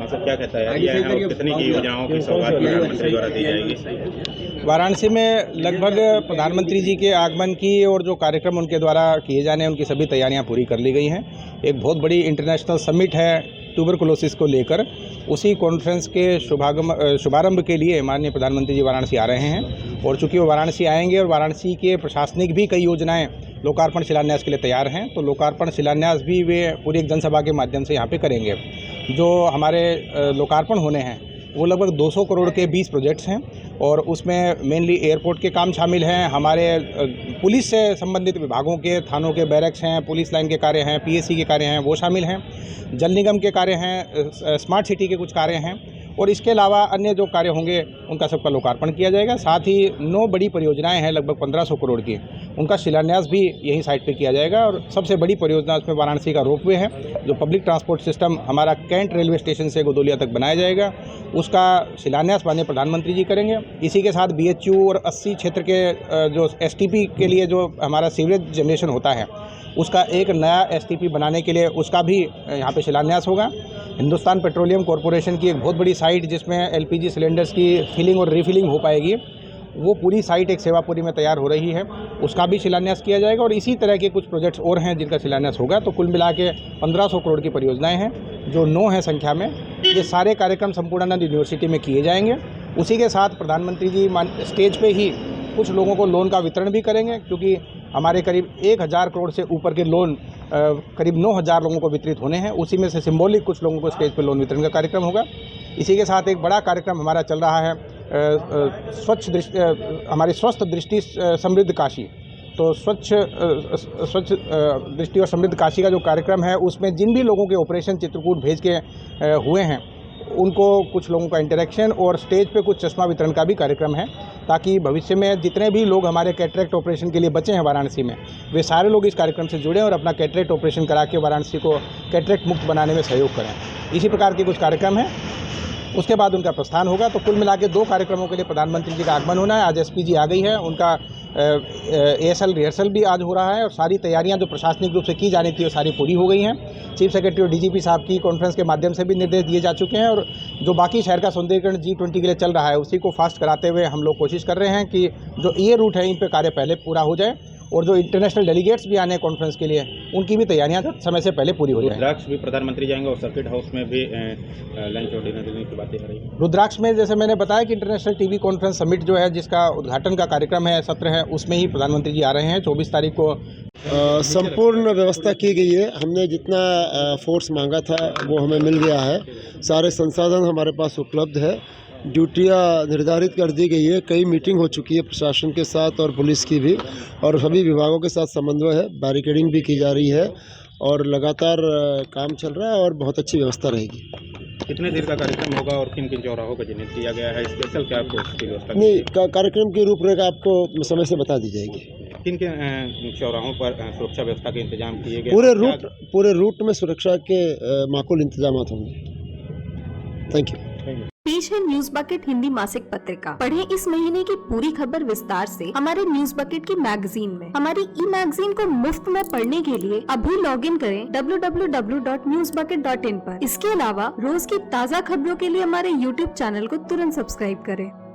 सांसद क्या कहता है, कितनी की योजनाओं की सौगात प्रधानमंत्री द्वारा दी जाएगी? वाराणसी में लगभग प्रधानमंत्री जी के आगमन की और जो कार्यक्रम उनके द्वारा किए जाने उनकी सभी तैयारियां पूरी कर ली गई हैं। एक बहुत बड़ी इंटरनेशनल समिट है ट्यूबरकुलोसिस को लेकर, उसी कॉन्फ्रेंस के शुभारंभ के लिए माननीय प्रधानमंत्री जी वाराणसी आ रहे हैं। और चूंकि वो वाराणसी आएंगे और वाराणसी के प्रशासनिक भी कई योजनाएं लोकार्पण शिलान्यास के लिए तैयार हैं, तो लोकार्पण शिलान्यास भी वे पूरी एक जनसभा के माध्यम से यहाँ पे करेंगे। जो हमारे लोकार्पण होने हैं वो लगभग 200 करोड़ के 20 प्रोजेक्ट्स हैं और उसमें मेनली एयरपोर्ट के काम शामिल हैं, हमारे पुलिस से संबंधित विभागों के थानों के बैरक्स हैं, पुलिस लाइन के कार्य हैं, पीएससी के कार्य हैं वो शामिल हैं, जल निगम के कार्य हैं, स्मार्ट सिटी के कुछ कार्य हैं और इसके अलावा अन्य जो कार्य होंगे उनका सबका लोकार्पण किया जाएगा। साथ ही 9 बड़ी परियोजनाएं हैं लगभग 1500 करोड़ की, उनका शिलान्यास भी यही साइट पे किया जाएगा। और सबसे बड़ी परियोजना उसमें वाराणसी का रोपवे है, जो पब्लिक ट्रांसपोर्ट सिस्टम हमारा कैंट रेलवे स्टेशन से गोदोलिया तक बनाया जाएगा, उसका शिलान्यास माननीय प्रधानमंत्री जी करेंगे। इसी के साथ BHU और 80 क्षेत्र के जो STP के लिए जो हमारा सीवरेज जनरेशन होता है उसका एक नया STP बनाने के लिए उसका भी यहाँ पे शिलान्यास होगा। हिंदुस्तान पेट्रोलियम कॉरपोरेशन की एक बहुत बड़ी साइट जिसमें LPG सिलेंडर्स की फिलिंग और रीफिलिंग हो पाएगी, वो पूरी साइट एक सेवापुरी में तैयार हो रही है, उसका भी शिलान्यास किया जाएगा। और इसी तरह के कुछ प्रोजेक्ट्स और हैं जिनका शिलान्यास होगा। तो कुल मिला के 1500 करोड़ की परियोजनाएं हैं जो 9 हैं संख्या में। ये सारे कार्यक्रम संपूर्णानंद यूनिवर्सिटी में किए जाएंगे। उसी के साथ प्रधानमंत्री जी स्टेज पे ही कुछ लोगों को लोन का वितरण भी करेंगे, क्योंकि हमारे करीब 1000 करोड़ से ऊपर के लोन करीब 9000 लोगों को वितरित होने हैं। उसी में से सिंबॉलिक कुछ लोगों को स्टेज पर लोन वितरण का कार्यक्रम होगा। इसी के साथ एक बड़ा कार्यक्रम हमारा चल रहा है हमारी स्वस्थ दृष्टि समृद्ध काशी। तो स्वच्छ दृष्टि और समृद्ध काशी का जो कार्यक्रम है उसमें जिन भी लोगों के ऑपरेशन चित्रकूट भेज के हुए हैं उनको कुछ लोगों का इंटरेक्शन और स्टेज पे कुछ चश्मा वितरण का भी कार्यक्रम है, ताकि भविष्य में जितने भी लोग हमारे कैटरेक्ट ऑपरेशन के लिए बचे हैं वाराणसी में, वे सारे लोग इस कार्यक्रम से जुड़ें और अपना कैटरेक्ट ऑपरेशन करा के वाराणसी को कैटरेक्ट मुक्त बनाने में सहयोग करें। इसी प्रकार के कुछ कार्यक्रम हैं। उसके बाद उनका प्रस्थान होगा। तो कुल मिला के 2 कार्यक्रमों के लिए प्रधानमंत्री जी का आगमन होना है। आज SP जी आ गई है, उनका ASL रिहर्सल भी आज हो रहा है और सारी तैयारियां जो प्रशासनिक रूप से की जानी थी वो सारी पूरी हो गई हैं। चीफ सेक्रेटरी और DGP साहब की कॉन्फ्रेंस के माध्यम से भी निर्देश दिए जा चुके हैं और जो बाकी शहर का सौंदर्यीकरण G20 के लिए चल रहा है उसी को फास्ट कराते हुए हम लोग कोशिश कर रहे हैं कि जो ये रूट है इन पर कार्य पहले पूरा हो जाए और जो इंटरनेशनल डेलीगेट्स भी आने हैं कॉन्फ्रेंस के लिए उनकी भी तैयारियां समय से पहले पूरी हो जाए। रुद्राक्ष भी प्रधानमंत्री जाएंगे और सर्किट हाउस में भी लंच और डिनर देने की बातें हो रही है। रुद्राक्ष में जैसे मैंने बताया कि इंटरनेशनल टीवी कॉन्फ्रेंस समिट जो है जिसका उद्घाटन का कार्यक्रम है, सत्र है, उसमें ही प्रधानमंत्री जी आ रहे हैं। 24 तारीख को संपूर्ण व्यवस्था की गई है। हमने जितना फोर्स मांगा था वो हमें मिल गया है। सारे संसाधन हमारे पास उपलब्ध है। ड्यूटियाँ निर्धारित कर दी गई है। कई मीटिंग हो चुकी है प्रशासन के साथ और पुलिस की भी, और सभी विभागों के साथ समन्वय है। बैरिकेडिंग भी की जा रही है और लगातार काम चल रहा है और बहुत अच्छी व्यवस्था रहेगी। कितने देर का कार्यक्रम होगा और किन किन चौराहों का चिन्हित किया गया है? स्पेशल क्या आपको उसकी व्यवस्था? नहीं, कार्यक्रम की रूपरेखा आपको समय से बता दी जाएगी। किन किन चौराहों पर सुरक्षा व्यवस्था के इंतजाम किए गए? पूरे रूट में सुरक्षा के माकूल इंतजाम होंगे। Thank you. पेश है न्यूज बकेट हिंदी मासिक पत्रिका। पढ़ें इस महीने की पूरी खबर विस्तार से हमारे न्यूज बकेट की मैगजीन में। हमारी मैगजीन को मुफ्त में पढ़ने के लिए अभी लॉगिन करें www.newsbucket.in पर। इसके अलावा रोज की ताज़ा खबरों के लिए हमारे YouTube चैनल को तुरंत सब्सक्राइब करें।